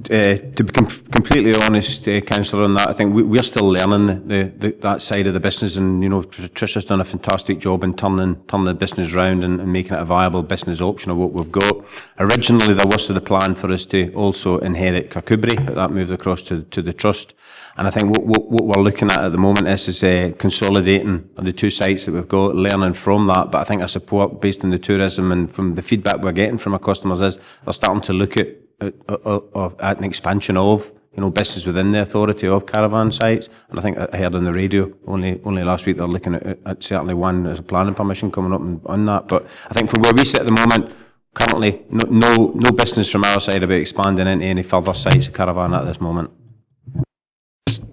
to be completely honest, Councillor, on that, I think we're still learning that side of the business, and Patricia's done a fantastic job in turning the business round and making it a viable business option of what we've got. Originally, there was the plan for us to also inherit Kirkcudbright, but that moved across to the Trust. And I think what we're looking at the moment is consolidating the 2 sites that we've got, learning from that. But I think our support based on the tourism and from the feedback we're getting from our customers is they're starting to look at an expansion of business within the authority of caravan sites. And I think I heard on the radio only last week they're looking at certainly one as a planning permission coming up on that. But I think from where we sit at the moment, currently no business from our side about expanding into any further sites of caravan at this moment.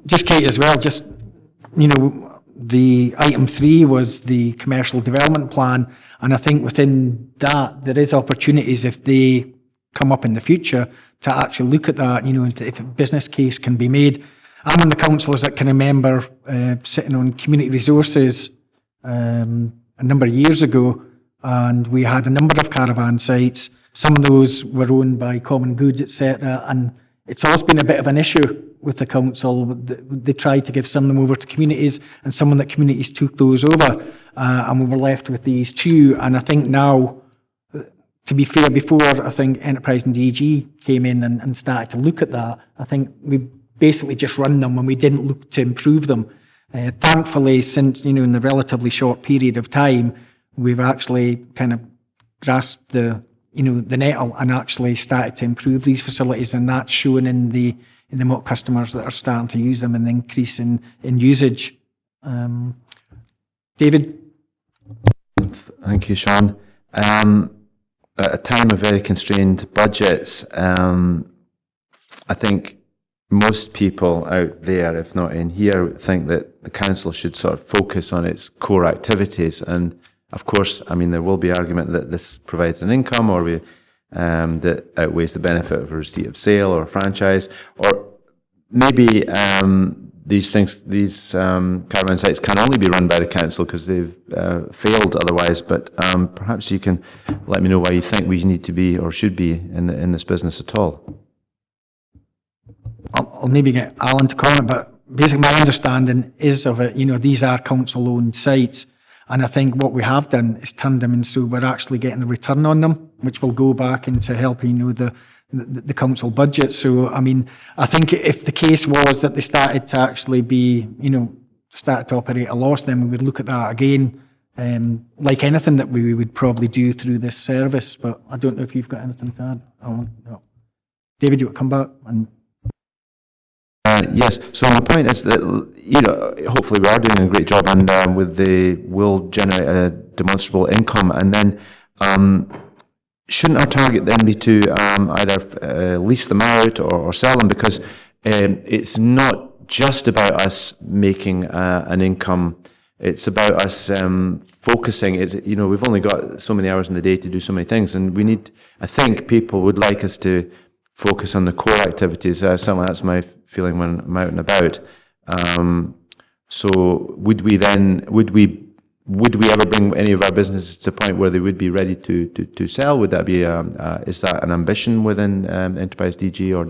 Just Kate as well, the item 3 was the commercial development plan, and I think within that there is opportunities if they come up in the future to actually look at that, if a business case can be made. I'm one of the councillors that can remember sitting on community resources a number of years ago, and we had a number of caravan sites. Some of those were owned by Common Goods, etc., and it's always been a bit of an issue with the council. They tried to give some of them over to communities, and some of the communities took those over, and we were left with these 2. And I think now, to be fair, before I think Enterprise and DG came in and started to look at that, I think we basically just run them and we didn't look to improve them. Thankfully, since in the relatively short period of time, we've actually kind of grasped the nettle and actually started to improve these facilities, and that's shown in the amount of customers that are starting to use them and the increase in usage. David? Thank you, Sean. At a time of very constrained budgets, I think most people out there, if not in here, think that the council should sort of focus on its core activities. And of course, there will be argument that this provides an income, or that outweighs the benefit of a receipt of sale or a franchise, or maybe these caravan sites can only be run by the council because they've failed otherwise. But perhaps you can let me know why you think we need to be or should be in this business at all. I'll maybe get Alan to comment, but basically my understanding is of it, these are council-owned sites, and I think what we have done is turned them into, we're actually getting a return on them, which will go back into helping, the council budget. So, I mean, I think if the case was that they started to actually be, started to operate at a loss, then we would look at that again, like anything that we would probably do through this service. But I don't know if you've got anything to add, Alan. No. David, you want to come back? Yes. So my point is that hopefully we are doing a great job, and will generate a demonstrable income, and then shouldn't our target then be to either lease them out or sell them, because it's not just about us making an income. It's about us focusing. We've only got so many hours in the day to do so many things, and I think people would like us to focus on the core activities. Certainly that's my feeling when I'm out and about. So would we ever bring any of our businesses to a point where they would be ready to sell? Would that be is that an ambition within Enterprise DG, or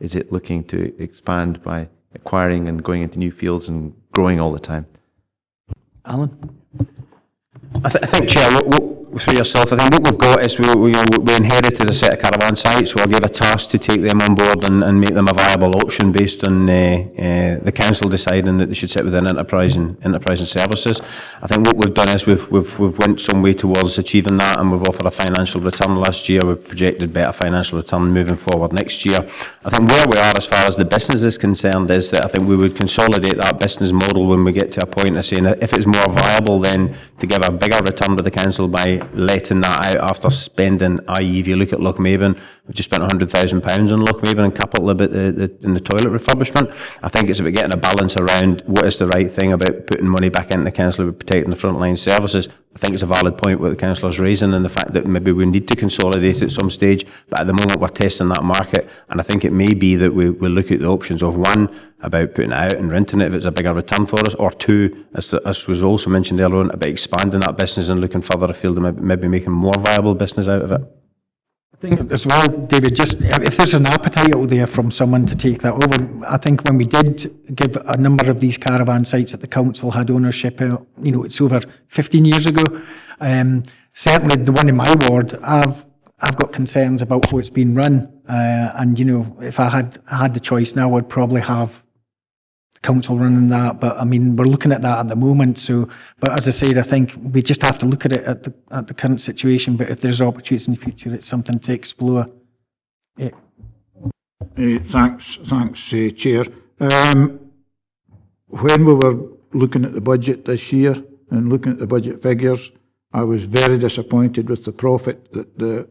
is it looking to expand by acquiring and going into new fields and growing all the time? Alan? I think, Chair, for yourself, I think what we've got is we inherited a set of caravan sites. We'll give a task to take them on board and make them a viable option based on the council deciding that they should sit within enterprise and services. I think what we've done is we've went some way towards achieving that, and we've offered a financial return last year. We've projected better financial return moving forward next year. I think where we are as far as the business is concerned is that I think we would consolidate that business model when we get to a point of saying if it's more viable then to give a bigger return to the council by letting that out after spending, i.e. if you look at Lochmaben, we've just spent £100,000 on Lochmaben and coupled a bit in the toilet refurbishment. I think it's about getting a balance around what is the right thing about putting money back into the council about protecting the frontline services. I think it's a valid point what the councillor's raising, and the fact that maybe we need to consolidate at some stage, but at the moment we're testing that market, and I think it may be that we look at the options of one, about putting it out and renting it if it's a bigger return for us, or two, as was also mentioned earlier on, about expanding that business and looking further afield and maybe making more viable business out of it. I think as well, David, just if there's an appetite out there from someone to take that over, I think when we did give a number of these caravan sites that the council had ownership, it's over 15 years ago. Certainly the one in my ward, I've got concerns about how it's been run, and if I had the choice now, I'd probably have council running that, but I mean we're looking at that at the moment. So, but as I said, I think we just have to look at it at the current situation. But if there's opportunities in the future, it's something to explore. Yeah. Thanks, Chair. When we were looking at the budget this year and looking at the budget figures, I was very disappointed with the profit that the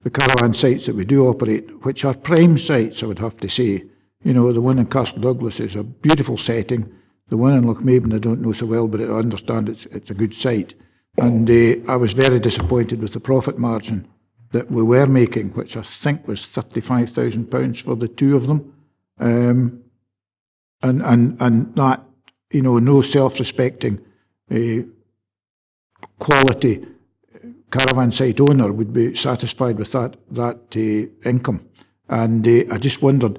caravan sites that we do operate, which are prime sites, I would have to say. The one in Castle Douglas is a beautiful setting. The one in Lochmaben I don't know so well, but I understand it's a good site. And I was very disappointed with the profit margin that we were making, which I think was £35,000 for the two of them. And that, no self-respecting quality caravan site owner would be satisfied with that income. And I just wondered,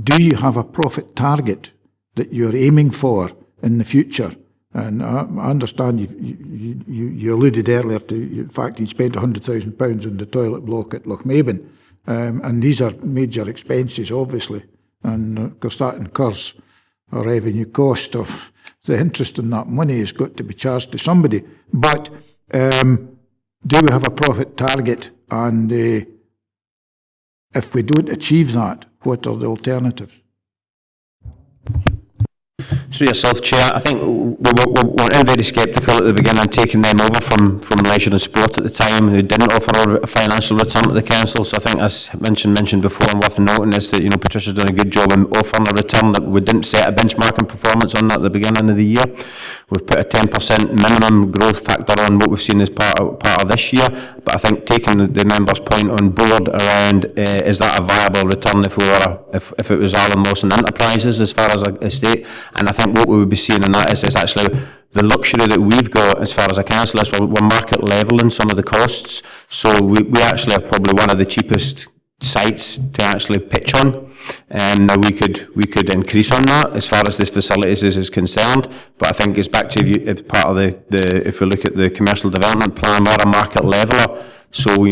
do you have a profit target that you're aiming for in the future? And I understand you alluded earlier to the fact you spent £100,000 on the toilet block at Lochmaben, and these are major expenses, obviously, and of course that incurs a revenue cost of the interest on that money has got to be charged to somebody. But do we have a profit target? And if we don't achieve that, what are the alternatives? Through yourself, Chair, I think we're very sceptical at the beginning, taking them over from Leisure and Sport at the time, who didn't offer a financial return to the council. So I think, as mentioned before, and worth noting, is that Patricia's done a good job in offering a return that we didn't set a benchmarking performance on that at the beginning of the year. We've put a 10% minimum growth factor on what we've seen as part of this year. But I think taking the members' point on board around is that a viable return if it was Alan Lawson Enterprises as far as a estate, and I think what we would be seeing in that is actually the luxury that we've got as far as a council is we're market level in some of the costs, so we actually are probably one of the cheapest sites to actually pitch on. Now we could increase on that as far as this facilities is concerned, but I think it's back to you, part of the if we look at the commercial development plan, we're a market leveller, so we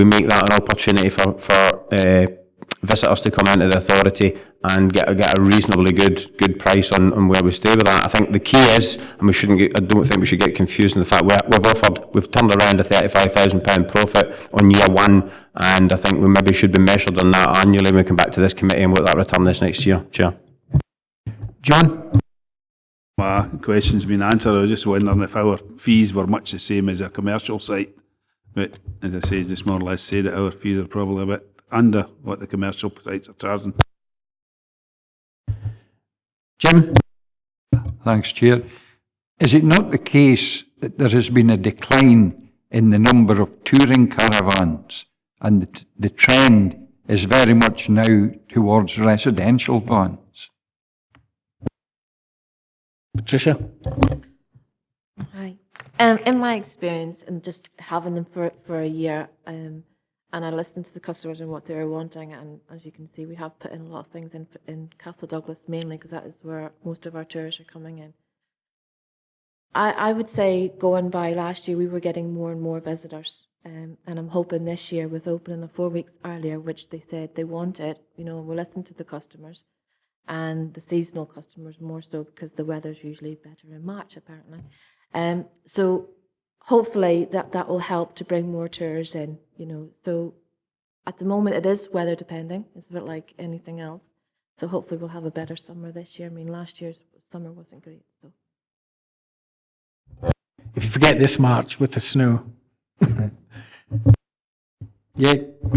make that an opportunity for visitors to come into the authority and get a reasonably good price on where we stay with that. I think the key is, and I don't think we should get confused in the fact we've turned around a £35,000 profit on year one, and I think we maybe should be measured on that annually when we come back to this committee and what that return is next year. Chair. John? My question's been answered. I was just wondering if our fees were much the same as a commercial site, but as I say, just more or less say that our fees are probably a bit under what the commercial sites are charging. Jim? Thanks, Chair. Is it not the case that there has been a decline in the number of touring caravans, and the trend is very much now towards residential vans? Patricia? Hi. In my experience, and just having them for a year, and I listened to the customers and what they were wanting, and as you can see, we have put in a lot of things in Castle Douglas mainly, because that is where most of our tours are coming in. I would say, going by last year, we were getting more and more visitors, and I'm hoping this year, with opening the 4 weeks earlier, which they said they wanted, we listened to the customers, and the seasonal customers more so, because the weather's usually better in March, apparently. So hopefully that will help to bring more tours in, So at the moment it is weather depending. It's a bit like anything else. So hopefully we'll have a better summer this year. I mean, last year's summer wasn't great. So. If you forget this March with the snow. Yeah.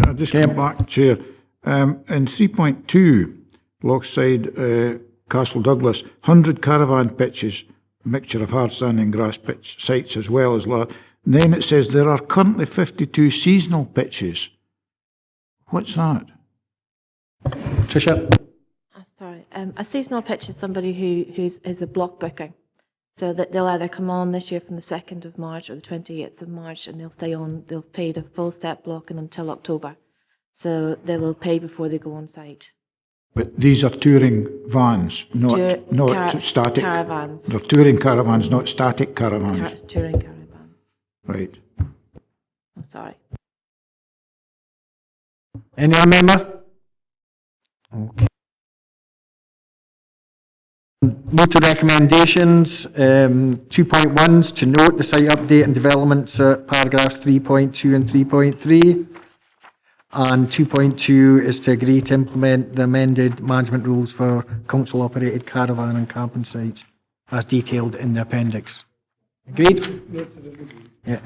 I'll just come back, Chair. In 3.2, Lochside, Castle Douglas, 100 caravan pitches, mixture of hard sand and grass pitch sites as well as that. Then it says there are currently 52 seasonal pitches. What's that? Tricia? Sorry. A seasonal pitch is somebody who's a block booking. So that they'll either come on this year from the 2nd of March or the 28th of March, and they'll stay on, they'll pay the full set blocking until October. So they will pay before they go on site. But these are touring vans, not static. Caravans. They're touring caravans, not static caravans. Touring caravans. Right. I'm sorry. Any other member? Okay. Move to recommendations. 2.1s to note the site update and developments at paragraphs 3.2 and 3.3. And 2.2 is to agree to implement the amended management rules for council-operated caravan and camping sites, as detailed in the appendix. Agreed? Yeah.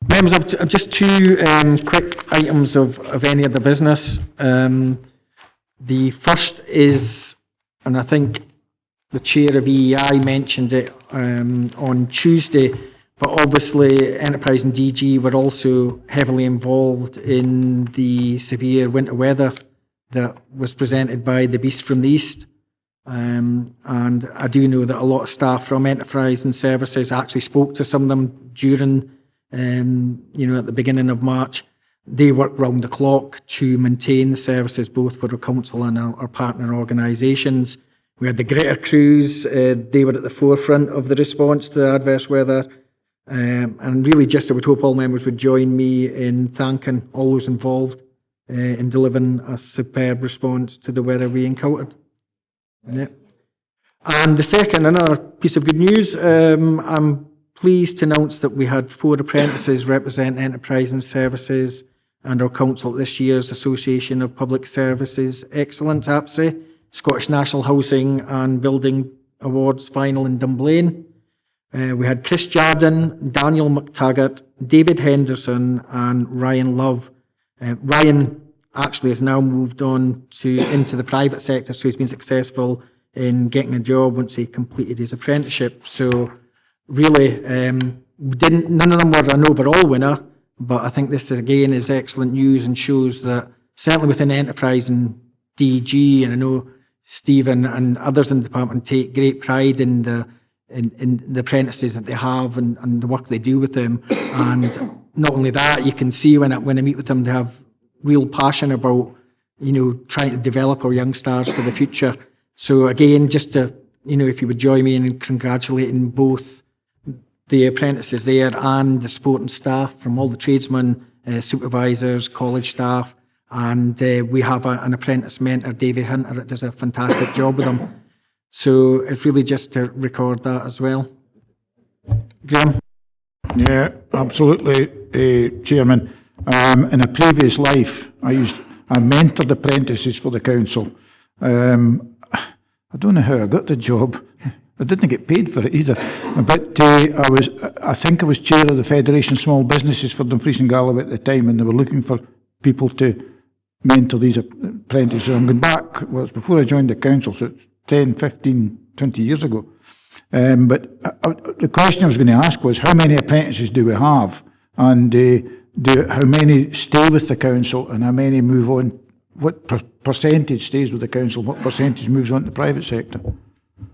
Members, of just two quick items of any of the business. The first is, and I think the chair of EEI mentioned it on Tuesday, but obviously Enterprise and DG were also heavily involved in the severe winter weather that was presented by the Beast from the East. And I do know that a lot of staff from Enterprise and Services actually spoke to some of them during, at the beginning of March. They work round the clock to maintain the services, both for the council and our partner organisations. We had the Greater crews, they were at the forefront of the response to the adverse weather. And really just I would hope all members would join me in thanking all those involved in delivering a superb response to the weather we encountered. Yeah. And the second, another piece of good news, I'm pleased to announce that we had 4 apprentices represent Enterprise and Services and our council at this year's Association of Public Services Excellence, APSE, Scottish National Housing and Building Awards final in Dunblane. We had Chris Jardin, Daniel McTaggart, David Henderson and Ryan Love. Ryan actually has now moved on into the private sector, so he's been successful in getting a job once he completed his apprenticeship. So really, none of them were an overall winner, but I think this again is excellent news and shows that certainly within enterprise and DG, and I know Stephen and others in the department take great pride in the apprentices that they have and the work they do with them. And not only that, you can see when I meet with them, they have real passion about, trying to develop our young stars for the future. So again, just to, if you would join me in congratulating both the apprentices there and the supporting staff from all the tradesmen, supervisors, college staff, and we have an apprentice mentor, David Hunter, that does a fantastic job with them. So it's really just to record that as well. Graham? Yeah, absolutely, Chairman. In a previous life, I mentored apprentices for the council. I don't know how I got the job. I didn't get paid for it either. But I think I was chair of the Federation of Small Businesses for Dumfries and Galloway at the time, and they were looking for people to mentor these apprentices. I'm going back, well, it's before I joined the council, so it's 10, 15, 20 years ago. But the question I was going to ask was, how many apprentices do we have? And how many stay with the council and how many move on? What percentage stays with the council? What percentage moves on to the private sector?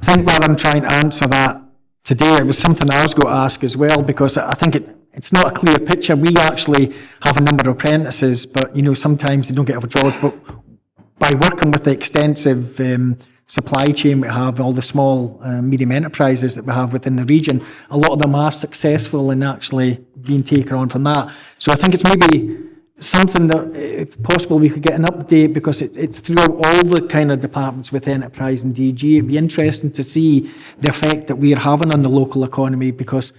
I think rather than trying to answer that today, it was something I was going to ask as well, because I think it's not a clear picture. We actually have a number of apprentices, but sometimes they don't get other jobs. But by working with the extensive supply chain we have, all the small, medium enterprises that we have within the region, a lot of them are successful in actually being taken on from that. So I think it's maybe something that, if possible, we could get an update, because it's throughout all the kind of departments with enterprise and DG. It'd be interesting to see the effect that we are having on the local economy, because,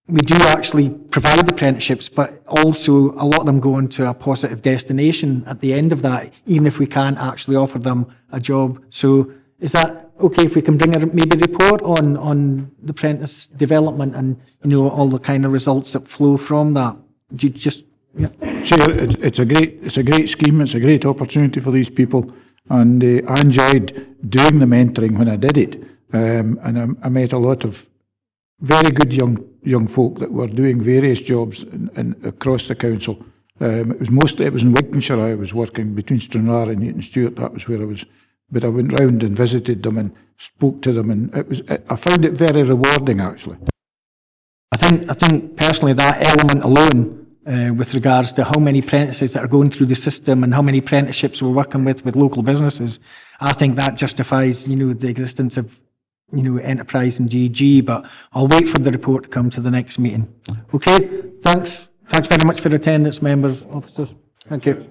we do actually provide apprenticeships, but also a lot of them go into a positive destination at the end of that, even if we can't actually offer them a job. So is that okay if we can bring maybe a report on the apprentice development and, all the kind of results that flow from that? Do you just... Yeah. Chair, it's a great scheme. It's a great opportunity for these people, and I enjoyed doing the mentoring when I did it. And I met a lot of very good young folk that were doing various jobs across the council. It was in Wigtonshire I was working, between Stranraer and Newton Stewart. That was where I was. But I went round and visited them and spoke to them, and I found it very rewarding, actually. I think personally that element alone, with regards to how many apprentices that are going through the system and how many apprenticeships we're working with local businesses, I think that justifies, the existence of, enterprise and DG. But I'll wait for the report to come to the next meeting. Okay, thanks very much for your attendance, members, officers. Thank you.